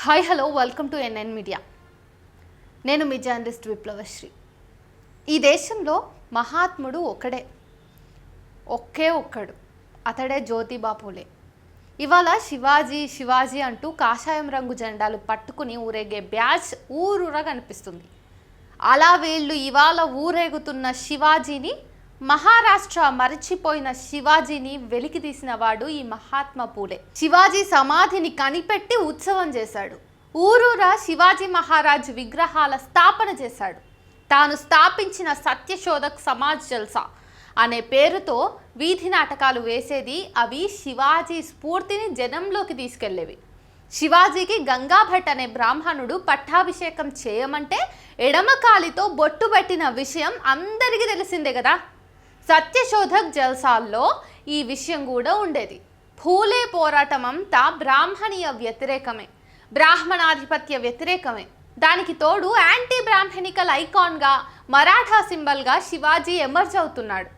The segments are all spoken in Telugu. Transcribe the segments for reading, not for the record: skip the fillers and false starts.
Hi hello welcome to NN media. నేను మీ జర్నలిస్ట్ విప్లవశ్రీ. ఈ దేశంలో మహాత్ముడు ఒకే ఒక్కడు, అతడే జ్యోతిబా పూలే. ఇవాళ శివాజీ అంటూ కాషాయం రంగు జెండాలు పట్టుకుని ఊరేగే బ్యాచ్ ఊరూరా కనిపిస్తుంది. అలా వీళ్ళు ఇవాళ ఊరేగుతున్న శివాజీని, మహారాష్ట్ర మరిచిపోయిన శివాజీని వెలికి తీసిన వాడు ఈ మహాత్మా పూలే. శివాజీ సమాధిని కనిపెట్టి ఉత్సవం చేశాడు. ఊరూరా శివాజీ మహారాజ్ విగ్రహాల స్థాపన చేశాడు. తాను స్థాపించిన సత్యశోధక్ సమాజ్ జల్సా అనే పేరుతో వీధి నాటకాలు వేసేది. అవి శివాజీ స్ఫూర్తిని జనంలోకి తీసుకెళ్లేవి. శివాజీకి గంగాభట్ అనే బ్రాహ్మణుడు పట్టాభిషేకం చేయమంటే ఎడమకాలితో బొట్టు పెట్టిన విషయం అందరికీ తెలిసిందే కదా. సత్యశోధక్ జల్సాల్లో ఈ విషయం కూడా ఉండేది. పూలే పోరాటం అంతా బ్రాహ్మణీయ వ్యతిరేకమే, బ్రాహ్మణాధిపత్య వ్యతిరేకమే. దానికి తోడు యాంటీ బ్రాహ్మణికల్ ఐకాన్గా, మరాఠా సింబల్గా శివాజీ ఎమర్జ్ అవుతున్నాడు.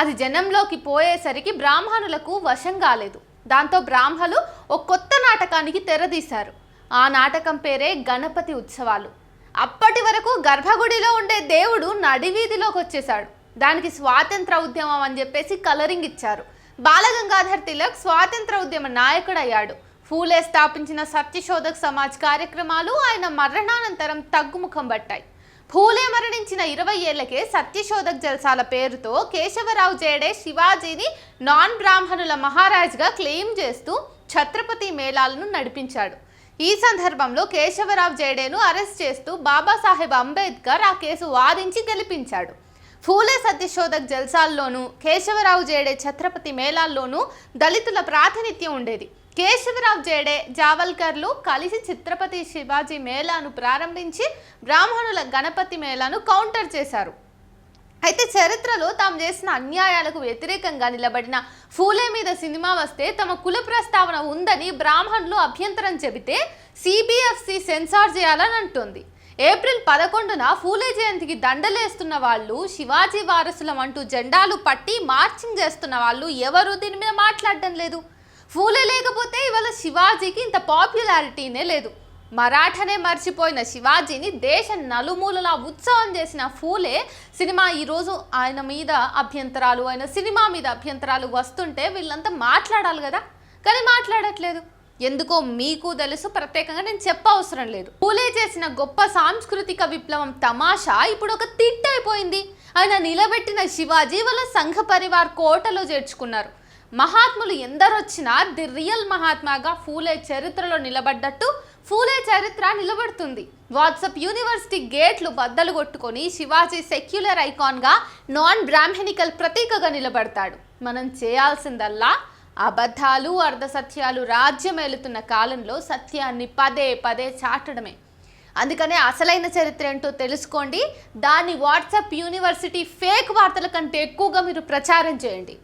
అది జనంలోకి పోయేసరికి బ్రాహ్మణులకు వశం కాలేదు. దాంతో బ్రాహ్మలు ఒక కొత్త నాటకానికి తెరదీశారు. ఆ నాటకం పేరే గణపతి ఉత్సవాలు. అప్పటి వరకు గర్భగుడిలో ఉండే దేవుడు నడివీధిలోకి వచ్చేశాడు. దానికి స్వాతంత్ర ఉద్యమం అని చెప్పేసి కలరింగ్ ఇచ్చారు. బాలగంగాధర్ తిలక్ స్వాతంత్ర ఉద్యమ నాయకుడయ్యాడు. ఫూలే స్థాపించిన సత్యశోధక్ సమాజ్ కార్యక్రమాలు ఆయన మరణానంతరం తగ్గుముఖం పట్టాయి. ఫూలే మరణించిన 20 ఏళ్లకే సత్యశోధక్ జల్సాల పేరుతో కేశవరావు జేడే శివాజీని నాన్ బ్రాహ్మణుల మహారాజ్గా క్లెయిమ్ చేస్తూ ఛత్రపతి మేళాలను నడిపించాడు. ఈ సందర్భంలో కేశవరావు జేడేను అరెస్ట్ చేస్తూ బాబాసాహెబ్ అంబేద్కర్ ఆ కేసు వాదించి గెలిపించాడు. ఫూలే సత్యశోధక్ జల్సాల్లోనూ, కేశవరావు జేడే ఛత్రపతి మేళాల్లోనూ దళితుల ప్రాతినిధ్యం ఉండేది. కేశవరావు జేడే, జావల్కర్లు కలిసి ఛత్రపతి శివాజీ మేళాను ప్రారంభించి బ్రాహ్మణుల గణపతి మేళాను కౌంటర్ చేశారు. అయితే చరిత్రలో తాము చేసిన అన్యాయాలకు వ్యతిరేకంగా నిలబడిన ఫూలే మీద సినిమా వస్తే తమ కుల ప్రస్తావన ఉందని బ్రాహ్మణులు అభ్యంతరం చెబితే సిబిఎఫ్సి సెన్సార్ చేయాలని అంటోంది. ఏప్రిల్ 11న ఫూలే జయంతికి దండలేస్తున్న వాళ్ళు, శివాజీ వారసులం అంటూ జెండాలు పట్టి మార్చింగ్ చేస్తున్న వాళ్ళు ఎవరు దీని మీద మాట్లాడడం లేదు. ఫూలే లేకపోతే ఇవాళ శివాజీకి ఇంత పాపులారిటీనే లేదు. మరాఠనే మర్చిపోయిన శివాజీని దేశ నలుమూలలా ఉత్సవం చేసిన ఫూలే సినిమా ఈరోజు ఆయన మీద అభ్యంతరాలు, ఆయన సినిమా మీద అభ్యంతరాలు వస్తుంటే వీళ్ళంతా మాట్లాడాలి కదా, కానీ మాట్లాడట్లేదు. ఎందుకో మీకు తెలుసు, ప్రత్యేకంగా నేను చెప్పవసరం లేదు. ఫూలే చేసిన గొప్ప సాంస్కృతిక విప్లవం తమాషా ఇప్పుడు ఒక తిట్టయిపోయింది. ఆయన నిలబెట్టిన శివాజీ వాళ్ళ సంఘ పరివార్ కోటలో చేర్చుకున్నారు. మహాత్ములు ఎందరొచ్చినా ది రియల్ మహాత్మాగా ఫూలే చరిత్రలో నిలబడ్డట్టు ఫూలే చరిత్ర నిలబడుతుంది. వాట్సాప్ యూనివర్సిటీ గేట్లు బద్దలు కొట్టుకొని శివాజీ సెక్యులర్ ఐకాన్గా, నాన్ బ్రాహ్మణికల్ ప్రతీకగా నిలబడతాడు. మనం చేయాల్సిందల్లా అబద్ధాలు, అర్ధసత్యాలు రాజ్యమేలుతున్న కాలంలో సత్యాన్ని పదే పదే చాటడమే. అందుకనే అసలైన చరిత్ర ఏంటో తెలుసుకోండి. దాన్ని వాట్సాప్ యూనివర్సిటీ ఫేక్ వార్తల కంటే ఎక్కువగా మీరు ప్రచారం చేయండి.